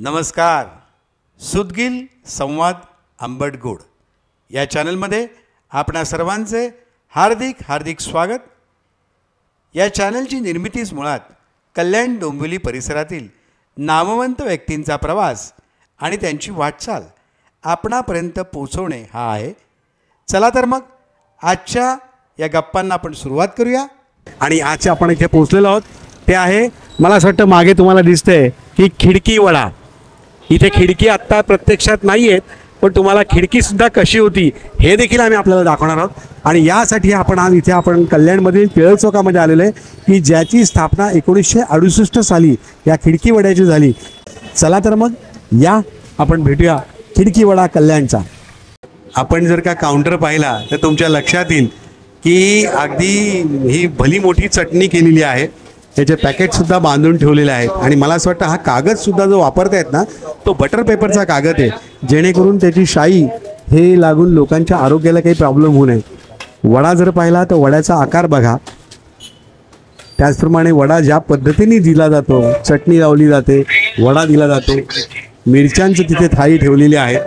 नमस्कार. सुदगिल संवाद आंबट गोड या चॅनलमध्ये आपणा सर्वांचे हार्दिक हार्दिक स्वागत. या चॅनलची निर्मितीच मुळात कल्याण डोंबिवली परिसरातील नामवंत व्यक्तींचा प्रवास आणि त्यांची वाटचाल आपणापर्यंत पोहोचवणे हा आहे. चला तर मग आजच्या या गप्पांना आपण सुरुवात करूया. आणि आज आपण इथे पोहोचलेलो आहोत ते आहे, मला असं वाटतं मागे तुम्हाला दिसतंय की खिडकी वडा. इथे खिडकी आत्ता प्रत्यक्षात नाही आहेत, पण तुम्हाला खिडकीसुद्धा कशी होती हे देखील आम्ही आपल्याला दाखवणार आहोत. आणि यासाठी आज इथे आपण कल्याणमधील टिळक चौकामध्ये आलेलो आहे की ज्याची स्थापना 1968 साली या खिडकी वड्याची झाली. चला तर मग या आपण भेटूया खिडकी वडा कल्याणचा. आपण जर का काउंटर पाहिला तर तुमच्या लक्षात येईल की अगदी ही भली मोठी चटणी केलेली आहे. याचे पॅकेटसुद्धा बांधून ठेवलेले आहेत. आणि मला असं वाटतं हा कागदसुद्धा जो वापरतायत ना तो बटर पेपरचा कागद आहे, जेणेकरून त्याची शाई हे लागून लोकांच्या आरोग्याला काही प्रॉब्लेम होऊ नये. वडा जर पाहिला तर वड्याचा आकार बघा, त्याचप्रमाणे वडा ज्या पद्धतीने दिला जातो, चटणी लावली जाते, वडा दिला जातो, मिरच्यांचं तिथे थाळी ठेवलेली आहे.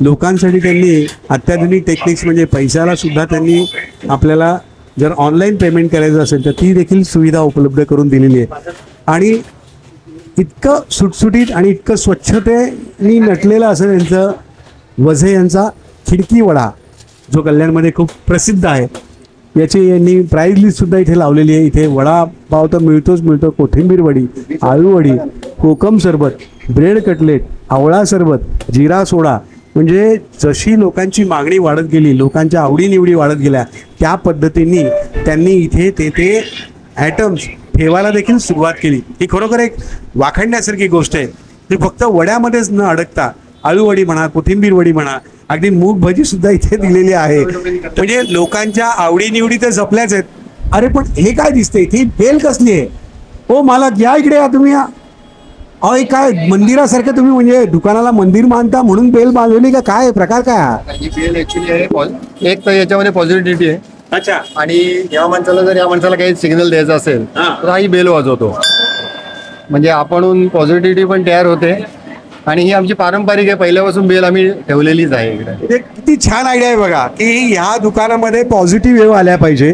लोकांसाठी त्यांनी अत्याधुनिक टेक्निक्स म्हणजे पैशालासुद्धा त्यांनी आपल्याला जर ऑनलाईन पेमेंट करायचं असेल तर ती देखील सुविधा उपलब्ध करून दिलेली आहे. आणि इतकं सुटसुटीत आणि इतकं स्वच्छतेने नटलेलं असं यांचं वझे यांचा खिडकी वडा जो कल्याणमध्ये खूप प्रसिद्ध आहे. याची यांनी प्राईज लिस्टसुद्धा इथे लावलेली आहे. इथे वडापाव तर मिळतो, कोथिंबीर वडी, आळू वडी, कोकम सरबत, ब्रेड कटलेट, आवळा सरबत, जिरा सोडा, म्हणजे जशी लोकांची मागणी वाढत गेली, लोकांच्या आवडीनिवडी वाढत गेल्या, त्या पद्धतीने त्यांनी इथे ते ॲटम्स ठेवायला देखील सुरुवात केली. ही खरोखर एक वाखणण्यासारखी गोष्ट आहे. ती फक्त वड्यामध्येच न अडकता आळूवडी म्हणा, कोथिंबीर वडी म्हणा, अगदी मूग भजीसुद्धा इथे दिलेली आहे. म्हणजे लोकांच्या आवडीनिवडी तर जपल्याच आहेत. अरे पण हे काय दिसतंय, इथे बेल कसली आहे? ओ मालक या इकडे या तुम्ही. अहो काय मंदिरासारखं तुम्ही म्हणजे दुकानाला मंदिर मानता म्हणून बेल बांधवली का काय प्रकार काय हा? ही बेल ऍक्च्युली आहे एक तर याच्यामध्ये पॉझिटिव्हिटी आहे. अच्छा. आणि या माणसाला काही सिग्नल द्यायचा असेल तर हा ही बेल वाजवतो. म्हणजे आपण पॉझिटिव्हिटी पण तयार होते. आणि ही आमची पारंपरिक आहे, पहिल्यापासून बेल आम्ही ठेवलेलीच आहे इकडे. किती छान आयडिया आहे बघा की ह्या दुकानामध्ये पॉझिटिव्ह वेव आल्या पाहिजे.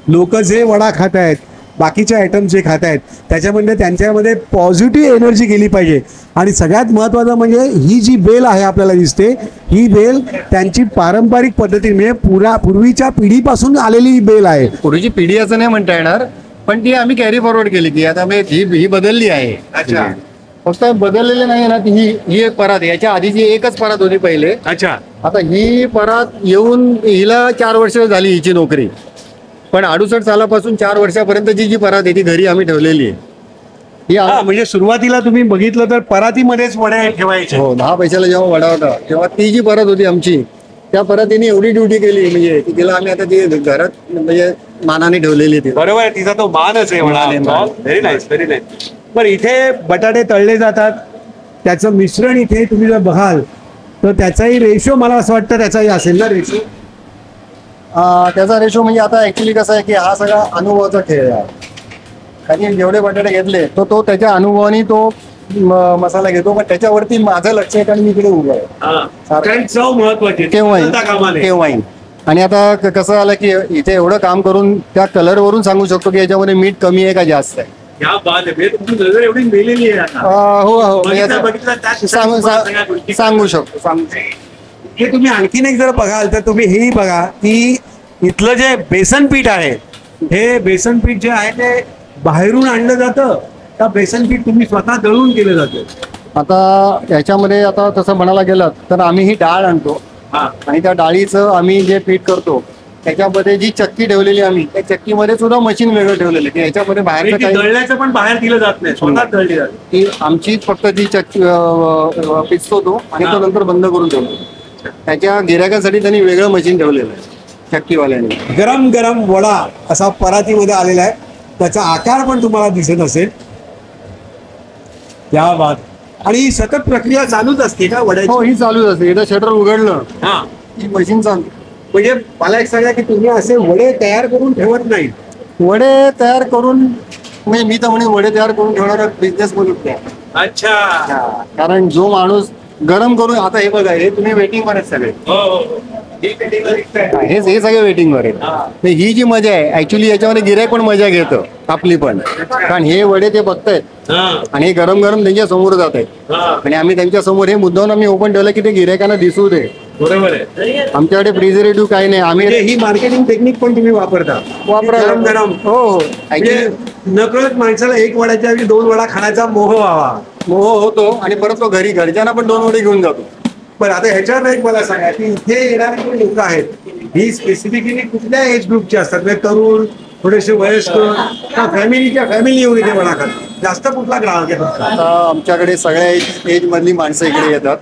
लोक जे वडा खात आहेत, बाकीचे आयटम जे खात आहेत त्याच्यामध्ये त्यांच्यामध्ये पॉझिटिव्ह एनर्जी गेली पाहिजे. आणि सगळ्यात महत्त्वाचं म्हणजे ही जी बेल आहे आपल्याला दिसते, ही बेल त्यांची पारंपरिक पद्धतीने पूर्वीच्या पिढीपासून आलेली ही बेल आहे. पूर्वीची पिढी असं नाही म्हणता येणार, पण ती आम्ही कॅरी फॉरवर्ड केली की आता ही बदलली आहे. अच्छा. फक्त बदललेले नाही ना, ही एक परात, याच्या आधीची एकच परात होती पहिले. अच्छा. आता ही परात येऊन हिला 4 वर्ष झाली हिची नोकरी. पण 68 सालापासून 4 वर्षापर्यंतची जी परात आहे ती घरी आम्ही ठेवलेली आहे. म्हणजे सुरुवातीला तुम्ही बघितलं तर परातीमध्येच वड्या ठेवायचे. हो, 10 पैशाला जेव्हा वडा होता तेव्हा ती जी परत होती आमची, त्या परातीने एवढी ड्युटी केली म्हणजे तिला आम्ही आता ती घरात म्हणजे मानाने ठेवलेली ती. बरोबर आहे, तिचा तो मानच आहे. Very nice, very nice. पण इथे बटाटे तळले जातात, त्याचं मिश्रण इथे तुम्ही जर बघाल तर त्याचाही रेशो मला असं वाटतं त्याचाही असेल ना रेशो. त्याचा रेशो म्हणजे आता ऍक्च्युली कसं आहे की हा सगळा अनुभवाचा खेळ आहे. कारण जेवढे बटाटे घेतले तो त्याच्या अनुभवाने तो मसाला घेतो. पण त्याच्यावरती माझं लक्ष आहे कारण मी इकडे उभं आहे. चव महत्वाची केव्हाही. आणि आता कसं आलं की इथे एवढं काम करून त्या कलर वरून सांगू शकतो की याच्यामध्ये मीठ कमी आहे का जास्त आहे. एवढी मेलेली आहे. हो, सांगू शकतो. हे तुम्ही आणखीन एक जर बघाल तर तुम्ही हेही बघा की इथलं जे बेसन पीठ आहे, हे बेसन पीठ जे आहे ते बाहेरून आणलं जातं का बेसन पीठ तुम्ही स्वतः दळून केलं जातं? आता याच्यामध्ये आता तसं म्हणायला गेलं तर आम्ही ही डाळ आणतो आणि त्या डाळीचं आम्ही जे पीठ करतो त्याच्यामध्ये जी चक्की ठेवलेली आम्ही, त्या चक्कीमध्ये सुद्धा मशीन वेगळं ठेवलेलं की याच्यामध्ये बाहेरचं काही दळल्याचं पण बाहेर दिलं जात नाही, स्वतः दळली जाते. ती आमचीच फक्त ती चक्की पिसतो तो आणि तो नंतर बंद करून ठेवतो. त्याच्या गिऱ्हाईकासाठी त्यांनी वेगळं मशीन ठेवलेलं आहे चक्कीवाल्याने. गरम गरम वडा असा परातीमध्ये आलेला आहे, त्याचा आकार पण तुम्हाला दिसत असेल. या बात. आणि ही सतत प्रक्रिया चालूच असते का वड्याची? हो, ही चालूच असते. एकदा शटर उघडलं ही मशीन चालू. म्हणजे मला एक सांगा की तुम्ही असे वडे तयार करून ठेवत नाही? वडे तयार करून म्हणजे मी तर म्हणे वडे तयार करून ठेवणारा बिझनेस बोलत नाही. अच्छा. कारण जो माणूस गरम करून, आता हे बघा, हे तुम्ही वेटिंग वर आहेत सगळे, हे सगळे वेटिंग वर आहेत. तर ही जी मजा आहे ऍक्च्युली याच्यामध्ये गिऱ्हाईक पण मजा घेतं, आपली पण. कारण हे वडे ते बघतायत आणि हे गरम गरम त्यांच्या समोर जात आहेत आणि आम्ही त्यांच्या समोर हे मुद्दाम आम्ही ओपन ठेवलं की ते गिऱ्हाईकांना दिसू दे. बरोबर आहे. आमच्याकडे प्रिझर्वेटिव्ह काही नाही. आम्ही ही मार्केटिंग टेक्निक पण तुम्ही वापरता. गरम गरम. हो नकळत माणसाला एक वड्याच्या ऐवजी 2 वडा खाण्याचा मोह व्हावा. होतो आणि परत तो घरच्यांना पण 2 वडे घेऊन जातो. पण आता ह्याच्यावर एक मला सांगा की इथे येणारे जे लोक आहेत ही स्पेसिफिकली कुठल्या एज ग्रुपचे असतात? म्हणजे तरुण, थोडेसे वयस्कर, फॅमिली येऊन इथे वडा खातात? जास्त कुठला ग्राहक आहे? आता आमच्याकडे सगळ्या एज मधली माणसं इकडे येतात.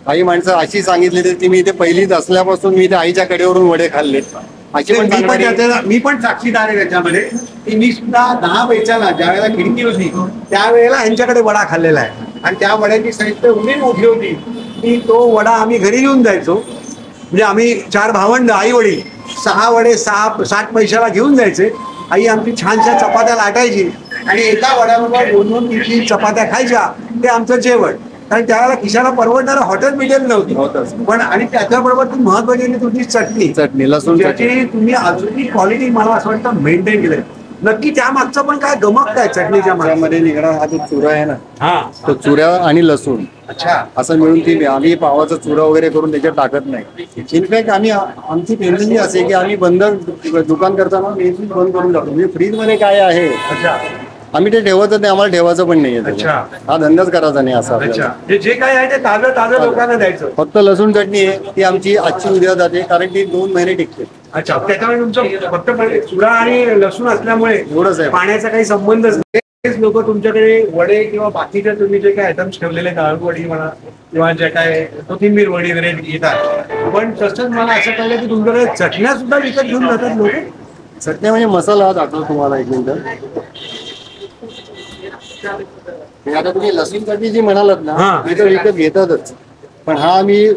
काही माणसं अशी सांगितली की मी इथे पहिलीच असल्यापासून मी इथे आईच्या कडेवरून वडे खाल्ले. अशी पण मी पण साक्षीदार आहे त्याच्यामध्ये की मी सुद्धा 10 पैशाला ज्या वेळेला खिडकी होती त्यावेळेला ह्यांच्याकडे वडा खाल्लेला आहे आणि त्या वड्याची साईज एवढी मोठी होती की तो वडा आम्ही घरी घेऊन जायचो. म्हणजे आम्ही 4 भावंड, आई वडील, 6 वडे 60 पैशाला घेऊन जायचे. आई आमची छानशा चपात्या लाटायची आणि एका वड्याबरोबर 2-2, 3-3 चपात्या खायच्या. ते आमचं जेवण. कारण त्यावेळेला खिशाला परवडणारं हॉटेल मिळेल नव्हती. पण आणि त्याच्याबरोबर ती महत्वाची तुमची चटणी, लसूण ज्याची तुम्ही अजूनही क्वालिटी मला असं वाटतं मेंटेन केलंय. नक्की त्या मागचं पण काय गमक काय चटणीच्या मध्ये निघणार हा जो चुरा आहे ना, तो चुरा आणि लसूण असं मिळून ती आम्ही पावाचा चुरा वगैरे करून त्याच्यात टाकत नाही. इनफॅक्ट आमची टेंडन्सी असे की आम्ही बंद दुकान करताना बंद करून जातो. म्हणजे फ्रीज मध्ये काय आहे आम्ही ते ठेवायचं नाही, आम्हाला ठेवायचं पण नाही. हा धंदाच करायचा नाही असा. जे काय आहे ते ताजं लोकांना द्यायचं. फक्त लसूण चटणी आहे ती आमची आजची उद्या जाते कारण ती 2 महिने टिकते. अच्छा, त्याच्यामुळे तुमचं फक्त चुरा आणि लसूण असल्यामुळे एवढंच आहे, पाण्याचा काही संबंधच नाही. लोक तुमच्याकडे वडे किंवा बाकीच्या तुम्ही जे काय आयटम्स ठेवलेले, डाळवडी म्हणा किंवा जे काय कोथिंबीर वडी वगैरे येतात. पण तसंच मला असं कळलं की तुमच्याकडे चटण्या सुद्धा विकत घेऊन जातात लोक. चटण्या म्हणजे मसाला दाखवतो तुम्हाला एक मिनिट. आता तुम्ही लसूण चटणी जी म्हणालात ना ती तर विकत घेतातच. पण हा मी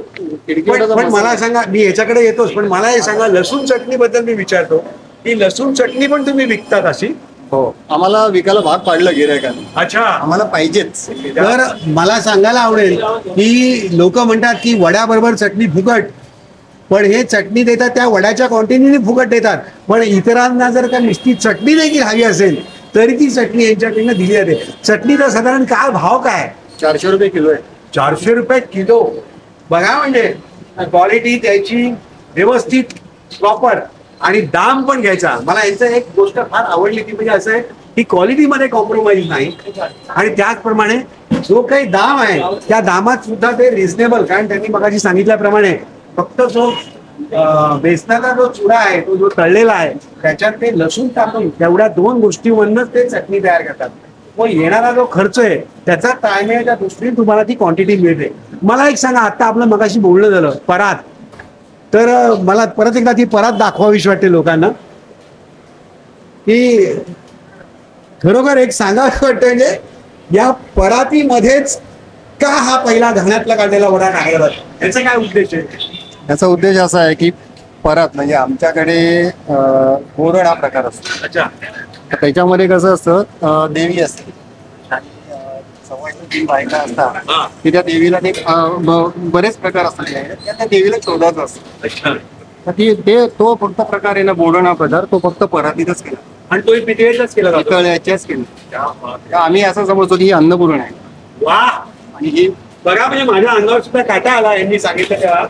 पण मला सांगा, मी ह्याच्याकडे येतोच, पण मला हे सांगा लसूण चटणी बद्दल मी विचारतो की लसूण चटणी पण तुम्ही विकतात अशी? हो, आम्हाला विकायला भाग पाडलं गिऱ्हाईकाने. अच्छा, आम्हाला पाहिजेच. तर मला सांगायला आवडेल की लोक म्हणतात की वड्याबरोबर चटणी फुकट, पण हे चटणी देतात त्या वड्याच्या क्वांटिटीने फुकट देतात. पण इतरांना जर का नुसती चटणी देखील हवी असेल तरी ती चटणी यांच्याकडनं दिली जाते. चटणीचा साधारण काय भाव काय? 400 रुपये किलो आहे. 400 रुपये किलो. बघा, म्हणजे क्वालिटी त्याची व्यवस्थित प्रॉपर आणि दाम पण घ्यायचा. मला यांचं एक गोष्ट फार आवडली ती म्हणजे असं आहे की क्वालिटीमध्ये कॉम्प्रोमाइज नाही आणि त्याचप्रमाणे जो काही दाम आहे त्या दामात सुद्धा ते रिझनेबल. कारण त्यांनी मगाशी सांगितल्याप्रमाणे फक्त जो बेसनाचा जो चुरा आहे तो जो तळलेला आहे त्याच्यात ते लसूण टाकून तेवढ्या 2 गोष्टींवरच ते चटणी तयार करतात. मग येणारा जो खर्च आहे त्याचा ताळमेळच्या दृष्टीने तुम्हाला ती क्वांटिटी मिळते. मला एक सांगा, आता आपलं मगाशी बोलणं झालं परात, तर मला परत एकदा ती परात दाखवावीशी वाटते लोकांना की खरोखर एक सांगावं वाटतं म्हणजे या परातीमध्येच का हा पहिला घाण्यातला काढलेला वडा टाकला जातो? याचा काय उद्देश आहे? याचा उद्देश असा आहे की परात म्हणजे आमच्याकडे बोरण हा प्रकार असतो. अच्छा, त्याच्यामध्ये कसं असतं, देवी असते, 3 बायका असतात की त्या देवीला ते बरेच प्रकार असतात त्या देवीला शोधायचं असतं. तो फक्त प्रकार आहे ना, बोरण हा प्रकार तो फक्त परातीतच केला आणि तो पितळेचाच केला जातो. पितळ्याच्याच केला. आम्ही असं समजतो की ही अन्नपूर्ण आहे. वा, आणि ही बघा, म्हणजे माझ्या अंगावर सुद्धा काटा आला यांनी सांगितलं तेव्हा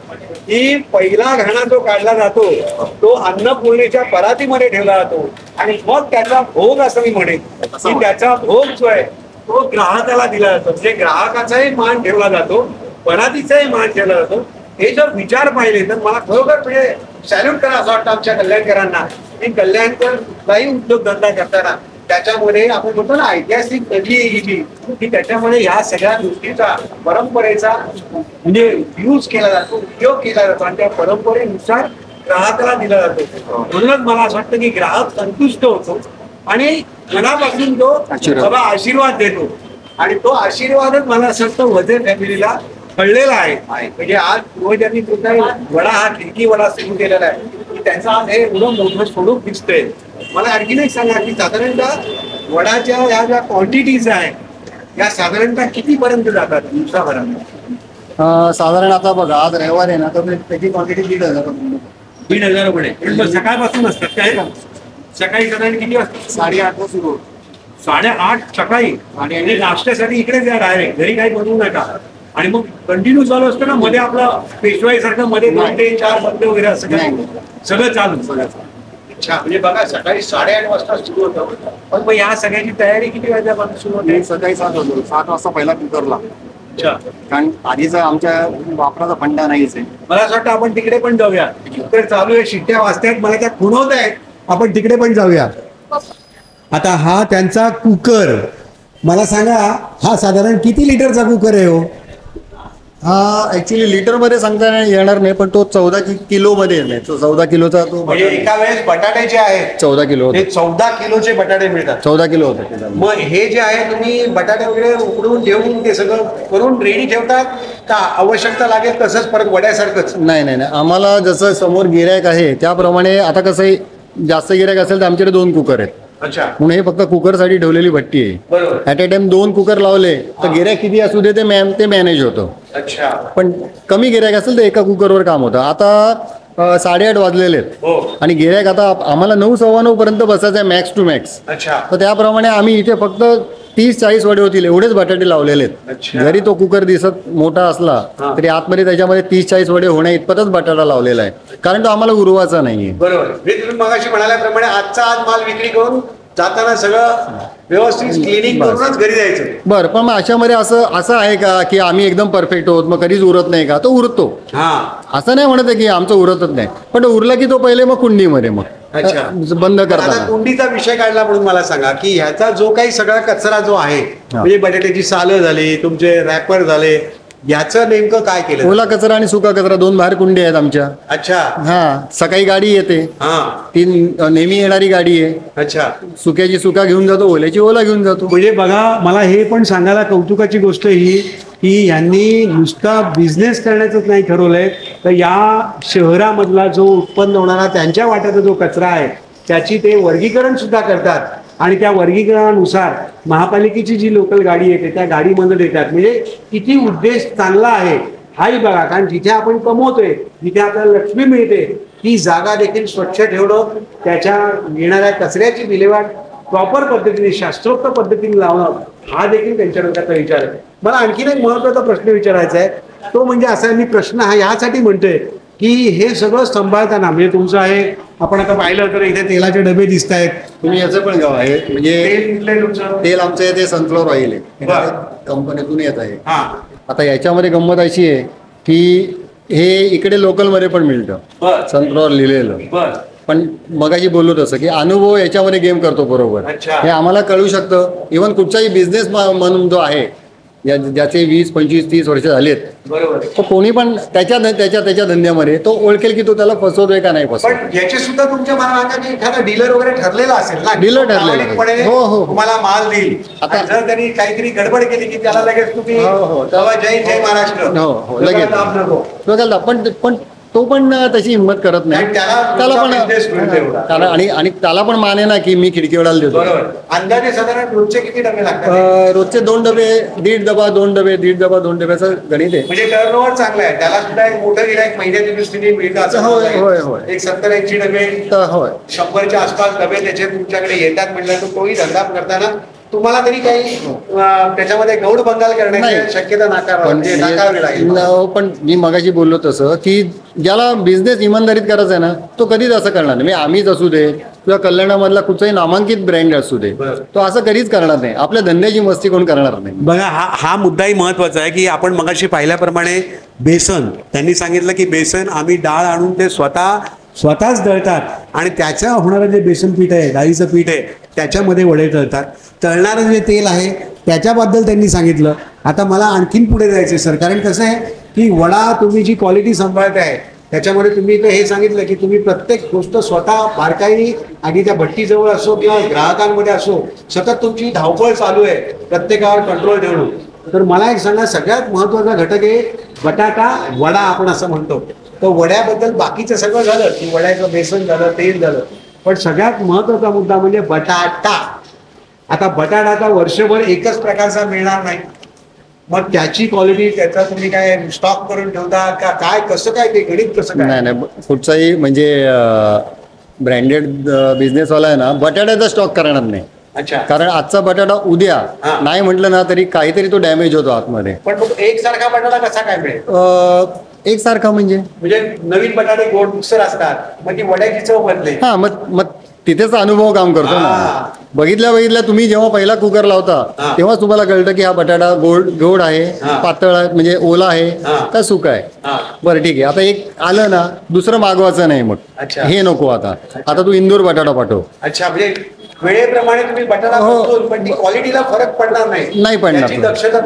की पहिला घाणा जो काढला जातो तो अन्नपूर्णेच्या परातीमध्ये ठेवला जातो आणि मग त्याचा भोग, असं मी म्हणेन की त्याचा भोग जो आहे तो ग्राहकाला दिला जातो. म्हणजे ग्राहकाचाही मान ठेवला जातो, परातीचाही मान ठेवला जातो. हे जर विचार पाहिले तर मला खरोखर म्हणजे सॅल्यूट करा असं वाटतं आमच्या कल्याणकरांना की कल्याणकर कुठलाही उद्योगधंदा करताना त्याच्यामध्ये आपण म्हणतो ना ऐतिहासिक कधी की त्याच्यामध्ये ह्या सगळ्या गोष्टीचा, परंपरेचा म्हणजे यूज केला जातो, उपयोग केला जातो आणि त्या परंपरेनुसार ग्राहकाला दिला जातो. म्हणूनच मला असं वाटतं की ग्राहक संतुष्ट होतो आणि मनापासून तो बाबा आशीर्वाद देतो आणि तो आशीर्वादच मला असं वाटतं वझे फॅमिलीला कळलेला आहे. म्हणजे आज पूर्वजांनी सुद्धा वडा हा खिडकी वडा सुरू केलेला आहे की त्याचा आज हे एवढं मोठं स्वरूप दिसतंय. मला आणखीन एक सांगा की साधारणतः वडाच्या ह्या ज्या क्वांटिटीज आहेत या साधारणतः कितीपर्यंत जातात दिवसाभरात? साधारण आता बघा आज रविवार आहे ना, तर त्याची क्वांटिटी 1,500 रुपये. 1,500 रुपये. पण सकाळपासून असतात काय? सकाळी साधारण किती वाजता? 8:30 सुरू. 8:30 सकाळी. आणि नाश्त्यासाठी इकडेच या डायरेक्ट, घरी काही बनवू नका. आणि मग कंटिन्यू चालू असतं ना, मध्ये आपलं पेशवाई सारखं मध्ये 2 ते 4 बंद वगैरे असं काय? सगळं चालू. अच्छा, म्हणजे बघा सकाळी 8:30 वाजता सुरू होतं. पण मग या सगळ्याची तयारी किती वाजल्यापासून सुरू होते? सकाळी 7 होतो. 7 वाजता पहिला कुकरला. अच्छा. कारण आधीचा आमच्या वापराचा फंडा नाहीच आहे. मला असं वाटतं आपण तिकडे पण जाऊया. कुकर चालू आहे, शिट्ट्या वाजतायत, मला त्या खुणवत आहेत. आपण तिकडे पण जाऊया. आता हा त्यांचा कुकर, मला सांगा हा साधारण किती लिटरचा कुकर आहे हो? हा ऍक्च्युली लिटरमध्ये सांगता येणार नाही, पण तो 14 किलोमध्ये आहे. तो 14 किलोचा तो म्हणजे एका वेळेस बटाटे जे आहेत 14 किलो ते 14 किलोचे बटाटे मिळतात. 14 किलो होते. मग हे जे आहे तुम्ही बटाटे वगैरे उकडून ठेवून ते सगळं करून रेडी ठेवतात का आवश्यकता लागेल तसंच परत वड्यासारखंच? नाही नाही नाही, आम्हाला जसं समोर गिऱ्हाईक आहे त्याप्रमाणे. आता कसं आहे, जास्त गिऱ्हाईक असेल तर आमच्याकडे 2 कुकर आहेत. अच्छा. म्हणून हे फक्त कुकरसाठी ठेवलेली भट्टी आहे. बरोबर. ॲट अ टाइम 2 कुकर लावले तर गिऱ्हाईक किती असू दे ते मॅनेज होतं. अच्छा. पण कमी गिऱ्हाईक असेल तर एका कुकरवर काम होतं. आता 8:30 वाजलेले आहेत हो. आणि गिऱ्हाईक आता आम्हाला 9:15 पर्यंत बसायचं आहे मॅक्स टू मॅक्स. अच्छा. तर त्याप्रमाणे आम्ही इथे फक्त 30-40 वडे होतील एवढेच बटाटे लावलेले आहेत. अच्छा. जरी तो कुकर दिसत मोठा असला तरी आतमध्ये त्याच्यामध्ये 30-40 वडे होण्या इतपतच बटाटा लावलेला आहे, कारण तो आम्हाला उरवायचा नाहीये. बरोबर. हे तुम्ही मगाशी म्हणाल्याप्रमाणे आजचा आज माल विक्री करून जाताना सगळं व्यवस्थित क्लिनिंग करूनच घरी जायचं. बरं, पण मग अशामध्ये असं आहे का की आम्ही एकदम परफेक्ट होत मग कधीच उरत नाही का? तो उरतो. हा. असं नाही म्हणत आहे की आमचं उरतच नाही, पण तो उरला की तो पहिले मग कुंडीमध्ये मग अच्छा. बंद आता करतात. कुंडीचा विषय काढला म्हणून मला सांगा की ह्याचा जो काही सगळा कचरा जो आहे, म्हणजे बटाट्याची सालं झाली, तुमचे रॅपर झाले, याचं नेमकं काय केलं? ओला कचरा आणि सुका कचरा 2 बाहेर कुंडी आहेत आमच्या. अच्छा. हा, सकाळी गाडी येते, हा, ती नेहमी येणारी गाडी आहे. अच्छा. सुक्याची सुका घेऊन जातो, ओल्याची ओला घेऊन जातो. म्हणजे बघा, मला हे पण सांगायला कौतुकाची गोष्ट ही की यांनी नुसता बिझनेस करण्याचंच नाही ठरवलंय, तर या शहरामधला जो उत्पन्न होणारा त्यांच्या वाट्याचा जो कचरा आहे त्याची ते वर्गीकरण सुद्धा करतात. आणि त्या वर्गीकरणानुसार महापालिकेची जी लोकल गाडी येते त्या गाडीमध्ये देतात. म्हणजे किती उद्देश चांगला आहे हाही बघा. कारण जिथे आपण कमवतोय, जिथे आपल्याला लक्ष्मी मिळते, ती जागा देखील स्वच्छ ठेवणं, त्याच्या येणाऱ्या कचऱ्याची विल्हेवाट प्रॉपर पद्धतीने शास्त्रोक्त पद्धतीने लावणं, हा देखील त्यांच्या डोक्याचा विचार आहे. मला आणखीन एक महत्त्वाचा प्रश्न विचारायचा आहे. तो म्हणजे असा, मी प्रश्न हा यासाठी म्हणतोय की हे सगळं सांभाळताना, म्हणजे तुमचं आहे, आपण आता पाहिलं तर इथे तेलाचे डबे दिसत आहेत. तुम्ही याचं पण गाव आहे, म्हणजे तेल आमचं आहे ते सनफ्लॉवर ऑइल आहे, कंपनीतून येत आहे. आता याच्यामध्ये गंमत अशी आहे की हे इकडे लोकलमध्ये पण मिळतं, सनफ्लॉवर लिहिलेलं. पण मगाशी बोललो तसं की अनुभव याच्यामध्ये गेम करतो बरोबर. हे आम्हाला कळू शकतं. इव्हन कुठचाही बिझनेस म्हणून जो आहे, ज्याचे 20, 25, 30 वर्ष झालेत, बरोबर, तो कोणी पण त्याच्या धंद्यामध्ये तो ओळखेल की तो त्याला फसवतोय का नाही फसवत. पण याचे सुद्धा तुमच्या मनात एखादा डीलर वगैरे ठरलेला असेल ना? डीलर ठरलेला. हो, तुम्हाला माल देईल. आता जर त्यांनी काहीतरी गडबड केली की त्याला लगेच तुम्ही जय महाराष्ट्र, हो लगेच. पण तो पण तशी हिंमत करत नाही. त्याला पण आणि त्याला पण माने ना की मी खिडकीवडाला देतो. अंदाजे साधारण रोजचे किती डबे लागतात? रोजचे 2 डबे, 1.5 डबा, 2 डबे, 1.5 डबा, 2 डब्याचं गणित आहे. म्हणजे टर्नओव्हर चांगला आहे. त्याला सुद्धा एक मोठं गिऱ्हाईक महिन्याच्या दृष्टीने मिळतं. होय. एक 70-80 डबे, 100च्या आसपास डबे त्याचे तुमच्याकडे येतात. म्हटलं तर तोही धंदा करताना तुम्हाला तरी काही त्याच्यामध्ये गौड बंगाल करण्याची शक्यता नाकारावी लागेल. पण मी मगाशी बोललो तसं की ज्याला बिझनेस इमानदारीत करायचा आहे ना, तो कधीच असं करणार नाही. आम्हीच असू दे किंवा कल्याणामधला कुठचाही नामांकित ब्रँड असू दे, तो असं कधीच करणार नाही. आपल्या धंद्याची मस्ती कोण करणार नाही. बघा, हा मुद्दाही महत्वाचा आहे की आपण मगाशी पाहिल्याप्रमाणे बेसन, त्यांनी सांगितलं की बेसन आम्ही डाळ आणून ते स्वतःच दळतात आणि त्याच्या होणारं जे बेसन पीठ आहे, डाळीचं पीठ आहे, त्याच्यामध्ये वडे तळतात. तळणारं जे तेल आहे त्याच्याबद्दल त्यांनी सांगितलं. आता मला आणखीन पुढे जायचं सर, कारण कसं आहे की वडा तुम्ही जी क्वालिटी सांभाळताय त्याच्यामध्ये तुम्ही हे सांगितलं की तुम्ही प्रत्येक गोष्ट स्वतः बारकाईने, आणि त्या भट्टीजवळ असो किंवा ग्राहकांमध्ये असो, सतत तुमची धावपळ चालू आहे प्रत्येकावर कंट्रोल ठेवणं. तर मला एक सांगा, सगळ्यात महत्त्वाचा घटक आहे बटाटा वडा, आपण असं म्हणतो. तर वड्याबद्दल बाकीचं सगळं झालं की वड्याचं बेसन झालं, तेल झालं, पण सगळ्यात महत्त्वाचा मुद्दा म्हणजे बटाटा. आता बटाटा वर्षभर एकच प्रकारचा मिळणार नाही, मग त्याची क्वालिटी त्याचा तुम्ही काय स्टॉक करून ठेवता का काय, कसं काय ते गणित कसं काय? नाही नाही, कुठचाही म्हणजे ब्रँडेड बिझनेसवाला आहे ना, बटाट्याचा स्टॉक करणार नाही. अच्छा. कारण आजचा बटाटा उद्या नाही म्हटलं ना तरी काहीतरी तो डॅमेज होतो आतमध्ये. पण मग एकसारखा बटाटा कसा काय मिळेल? एकसारखा म्हणजे नवीन बटाटे गोड मिक्सर असतात, मग ती वड्याची चव बदले. हा, मग तिथेच अनुभव काम करतो ना. बघितल्या तुम्ही जेव्हा पहिला कुकर लावता तेव्हा तुम्हाला कळतं की हा बटाटा गोड आहे, पातळ आहे, म्हणजे ओला आहे का सुका आहे. बरं ठीक आहे, आता एक आलं ना, दुसरं मागवायचं नाही मग. हे नको आता तू इंदूर बटाटा पाठव. अच्छा, म्हणजे वेळेप्रमाणे तुम्ही बटाटा पण ती क्वालिटीला फरक पडणार नाही पडणार.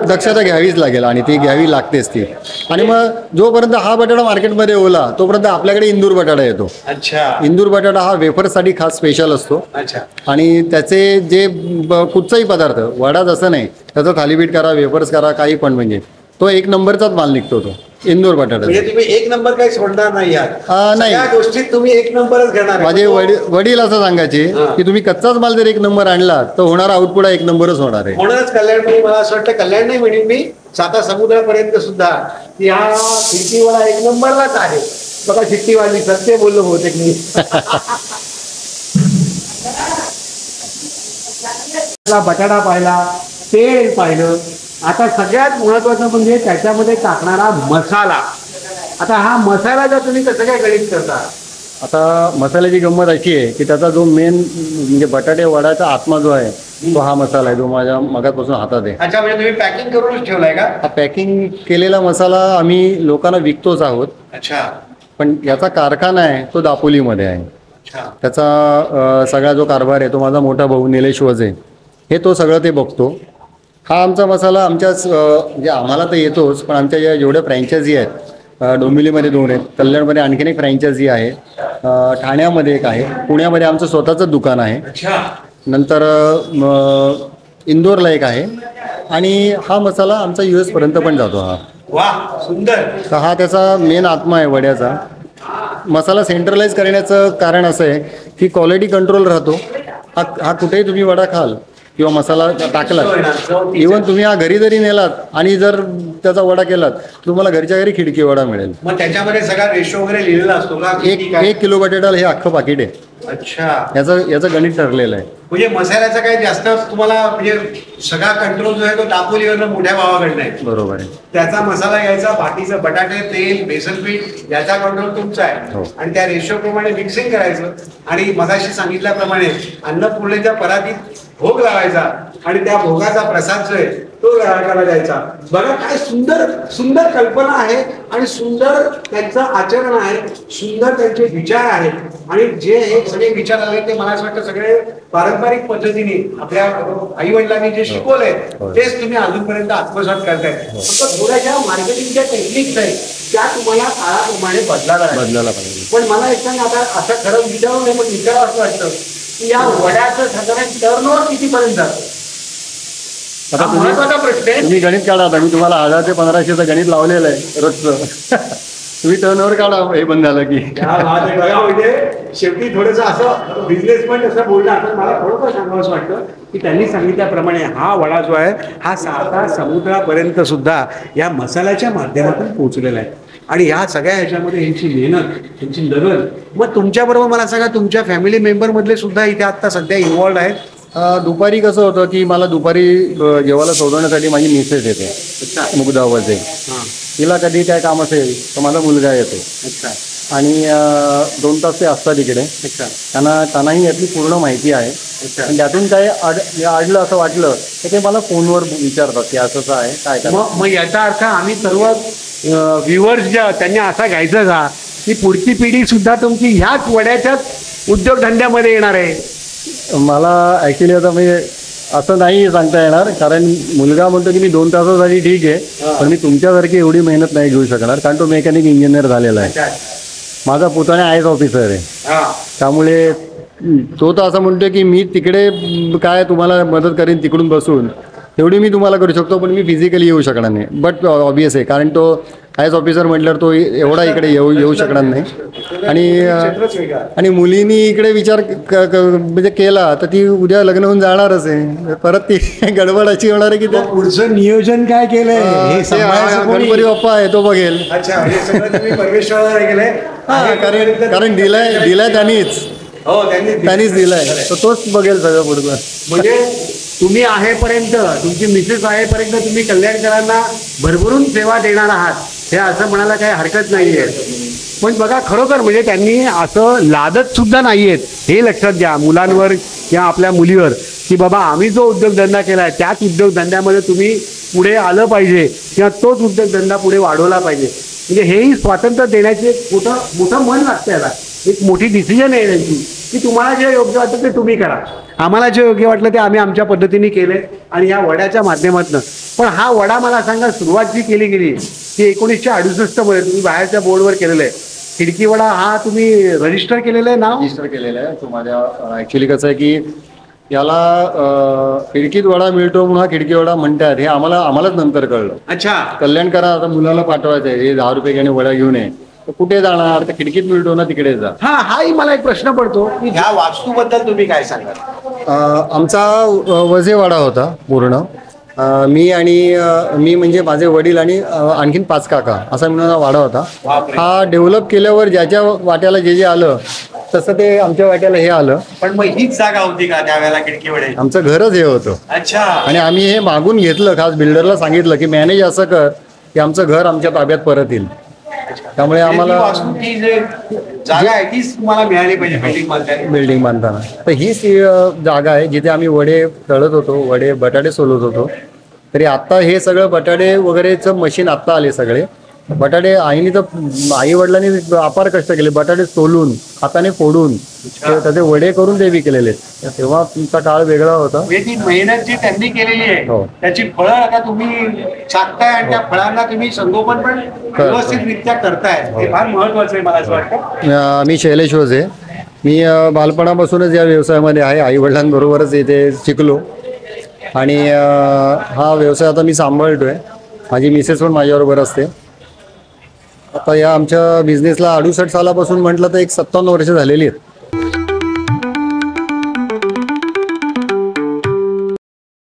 दक्षता घ्यावीच लागेल आणि ती घ्यावी लागतेच ती. आणि मग जोपर्यंत हा बटाटा मार्केटमध्ये ओला तोपर्यंत आपल्याकडे इंदूर बटाटा येतो. अच्छा. इंदूर बटाटा हा वेफरसाठी खास स्पेशल असतो. अच्छा. आणि त्याचे जे कुठचाही पदार्थ, वडाच असं नाही, त्याचं थालीपीठ करा, वेफर्स करा, काही पण म्हणजे तो एक नंबरचाच माल निघतो तो इंदूर बटाटा. म्हणजे तुम्ही एक नंबर काही सोडणार नाही नाही, या गोष्टीत तुम्ही एक नंबरच घेणार. माझे वडील असं सांगायचे की तुम्ही कच्चाच माल जर एक नंबर आणला तर होणारा आउटपुट एक नंबरच होणार आहे. म्हणूनच कल्याण, मला असं वाटतं कल्याण नाही म्हणेन मी, साता समुद्रापर्यंत सुद्धा या शिट्टीवाला एक नंबरलाच आहे. बघा शिट्टीवाली सत्य बोललो होते मी. बटाटा पाहिला, तेल पाहिलं, आता सगळ्यात महत्वाचं म्हणजे त्याच्यामध्ये टाकणारा मसाला. आता हा मसाला जर तुम्ही कसं काय गणित करता? आता मसाल्याची गंमत अशी आहे की त्याचा जो मेन म्हणजे बटाटे वडाचा आत्मा जो आहे तो हा मसाला आहे, जो माझ्या मगापासून हातात आहे. अच्छा, म्हणजे तुम्ही पॅकिंग करूनच ठेवलाय का? हा पॅकिंग केलेला मसाला आम्ही लोकांना विकतोच आहोत. अच्छा. पण याचा कारखाना आहे तो दापोलीमध्ये आहे. त्याचा सगळा जो कारभार आहे तो माझा मोठा भाऊ निलेश वजे, हे तो सगळं ते बघतो. हा आमचा मसाला आमच्याच म्हणजे आम्हाला तर येतोच, पण आमच्या ज्या जेवढ्या फ्रँचायझी आहेत, डोंबिवलीमध्ये 2 आहेत, कल्याणमध्ये आणखीन एक फ्रँचायझी आहे, ठाण्यामध्ये एक आहे, पुण्यामध्ये आमचं स्वतःचं दुकान आहे, नंतर इंदोरला एक आहे. आणि हा मसाला आमचा US पर्यंत पण जातो. हा वाह, सुंदर. तर हा त्याचा मेन आत्मा आहे वड्याचा. मसाला सेंट्रलाइज करण्याचं कारण असं आहे की क्वालिटी कंट्रोल राहतो. हा कुठेही तुम्ही वडा खाल किंवा मसाला टाकला, इव्हन तुम्ही हा घरी जरी नेलात आणि जर त्याचा वडा केलात तुम्हाला घरच्या घरी खिडकी वडा मिळेल. मग त्याच्यामध्ये सगळा रेशो वगैरे लिहिलेला असतो का? एक किलो बटाट्याला हे अख्खं पाकिट आहे. अच्छा. याचं गणित ठरलेलं आहे. म्हणजे मसाल्याचा काही जास्त तुम्हाला म्हणजे सगळा कंट्रोल जो आहे तो दापोलीवरनं मोठ्या भावाकडनं आहे. बरोबर आहे. त्याचा मसाला घ्यायचा, बाकीचं बटाटे, तेल, बेसन पीठ याचा कंट्रोल तुमचा आहे. आणि त्या रेशो प्रमाणे मिक्सिंग करायचं आणि मगाशी सांगितल्याप्रमाणे अन्नपूर्णेच्या परातीत भोग लावायचा आणि त्या भोगाचा प्रसाद जो आहे तो ग्राहकाला द्यायचा. बघा काय सुंदर सुंदर कल्पना आहे आणि सुंदर त्यांचं आचरण आहे, सुंदर त्यांचे विचार आहेत. आणि जे हे सगळे विचार आले ते मला असं वाटतं सगळे पारंपरिक पद्धतीने आपल्या आई वडिलांनी जे शिकवलंय तेच तुम्ही अजूनपर्यंत आत्मसात करताय. फक्त थोड्याशा मार्केटिंगच्या टेक्निक्स आहेत त्या तुम्हाला काळाप्रमाणे बदलायला पाहिजे. पण मला एक सांग, आता असं खरं विचारू नये, पण विचार असं वाटतं की या वड्याचं साधारण टर्नओव्हर कितीपर्यंत जातं? आता तुम्ही गणित काढा. आता मी तुम्हाला 1000 ते 1500चं गणित लावलेलं आहे रोजचं. तुम्ही टर्नओव्हर काढा, हे बंद झालं की. म्हणजे शेवटी थोडंसं असं बिझनेस पण तसं बोलणार, तर मला थोडंसं सांगावंसं वाटतं की त्यांनी सांगितल्याप्रमाणे हा वडा जो आहे हा साता समुद्रापर्यंत सुद्धा या मसाल्याच्या माध्यमातून पोहोचलेला आहे. आणि ह्या सगळ्या ह्याच्यामध्ये ह्यांची मेहनत, ह्यांची लगन. मग तुमच्याबरोबर मला सांगा, तुमच्या फॅमिली मेंबरमधले सुद्धा इथे आत्ता सध्या इन्व्हॉल्ड आहेत? दुपारी कसं होतं की मला दुपारी जेवायला सोडवण्यासाठी माझी मिसेस येते मुगदावरचे. तिला कधी काय काम असेल तर माझा मुलगा येतो. आणि 2 तास ते असतात इकडे. त्यांनाही यातली पूर्ण माहिती आहे. आणि त्यातून काय अडलं असं वाटलं तर ते मला फोनवर विचारतात की असं आहे काय काय. मग याचा अर्थ आम्ही सर्व व्ह्युअर्स ज्या त्यांनी असा घ्यायचं का की पुढची पिढी सुद्धा तुमची ह्याच वड्याच्याच उद्योगधंद्यामध्ये येणार आहे? मला ॲक्च्युली आता म्हणजे असं नाही सांगता येणार, कारण मुलगा म्हणतो की मी 2 तासासाठी ठीक आहे, पण मी तुमच्यासारखी एवढी मेहनत नाही घेऊ शकणार, कारण तो मेकॅनिक इंजिनियर झालेला आहे. माझा पुतण्या IAS ऑफिसर आहे. त्यामुळे तो तर असं म्हणतो की मी तिकडे काय तुम्हाला मदत करेन तिकडून बसून, तेवढी मी तुम्हाला करू शकतो, पण मी फिजिकली येऊ शकणार नाही. बट ऑब्वियस आहे, कारण तो आय एस ऑफिसर म्हटल्यावर तो एवढा इकडे येऊ शकणार नाही. आणि मुलींनी इकडे विचार म्हणजे केला तर ती उद्या लग्न होऊन जाणारच आहे. परत ती गडबड अशी होणार आहे की त्या पुढचं नियोजन काय केलंय हे गणपती बाप्पा आहे तो बघेल. कारण दिलाय त्यांनीच दिलाय, तर तोच बघेल सगळं पुढचं. म्हणजे तुम्ही आहेपर्यंत, तुमची मिसेस आहेपर्यंत तुम्ही कल्याणकरांना भरभरून सेवा देणार आहात, हे असं म्हणायला काही हरकत नाहीये. पण बघा, खरोखर म्हणजे त्यांनी असं लादत सुद्धा नाहीयेत, हे लक्षात घ्या मुलांवर किंवा आपल्या मुलीवर, की बाबा आम्ही जो उद्योगधंदा केलाय त्याच उद्योगधंद्यामध्ये तुम्ही पुढे आलं पाहिजे किंवा तोच उद्योगधंदा पुढे वाढवला पाहिजे. म्हणजे हेही स्वातंत्र्य देण्याचे एक मोठं मन लागतं याला, एक मोठी डिसिजन आहे त्यांची, की तुम्हाला जे योग्य वाटतं ते तुम्ही करा, आम्हाला जे योग्य वाटलं ते आम्ही आमच्या पद्धतीने केले आणि या वड्याच्या माध्यमातून. पण हा वडा मला सांगा, सुरुवात जी केली गेली ती 1968 मध्ये तुम्ही बाहेरच्या बोर्डवर केलेलं आहे. खिडकी वडा हा तुम्ही रजिस्टर केलेलं आहे, नाव रजिस्टर केलेलं आहे. तो माझ्या ॲक्च्युली कसं आहे की याला खिडकीत वडा मिळतो म्हणून हा खिडकी वडा म्हणतात, हे आम्हालाच नंतर कळलं. अच्छा, कल्याणकरा आता मुलाला पाठवायचं आहे, हे 10 रुपये घेणे वडा घेऊन ये, तर कुठे जाणार, तर खिडकीत मिळतो ना तिकडे जा. हाही मला एक प्रश्न पडतो की ह्या वास्तूबद्दल तुम्ही काय सांगाल? आमचा वजेवाडा होता पूर्ण. मी म्हणजे माझे वडील आणि आणखीन 5 काका असा मिळून हा वाडा होता. हा डेव्हलप केल्यावर ज्याच्या वाट्याला जे आलं तसं ते आमच्या वाट्याला हे आलं. पण मग हीच जागा होती का त्यावेळेला खिडकी वडे? आमचं घरच हे होतं. अच्छा. आणि आम्ही हे मागून घेतलं, खास बिल्डरला सांगितलं की मॅनेज असं कर की आमचं घर आमच्या ताब्यात परत येईल. त्यामुळे आम्हाला जागा आहे तीच तुम्हाला मिळाली पाहिजे बिल्डिंग बांधताना. तर हीच जागा आहे जिथे आम्ही वडे तळत होतो, वडे बटाटे सोलत होतो. तरी आत्ता हे सगळं बटाटे वगैरेचं मशीन आत्ता आले सगळे. बटाटे आई वडिलांनी अपार कष्ट केले, बटाटे सोलून हाताने फोडून त्याचे वडे करून ते विकलेले. तेव्हा तुमचा काळ वेगळा होता. ती मेहनत जी त्यांनी केलेली आहे त्याची फळं आता तुम्ही चाकताय आणि त्या फळांना तुम्ही संगोपन पण व्यवस्थितरित्या करताय, हे फार महत्वाचं आहे मला असं वाटतं. मी शैलेश वझे, मी बालपणापासूनच या व्यवसायामध्ये आहे. आई वडिलांबरोबरच इथे शिकलो आणि हा व्यवसाय आता मी सांभाळतोय. माझी मिसेस पण माझ्याबरोबर असते. आता या आमच्या बिझनेसला 68 सालापासून म्हटलं तर 57 वर्ष झालेली आहेत.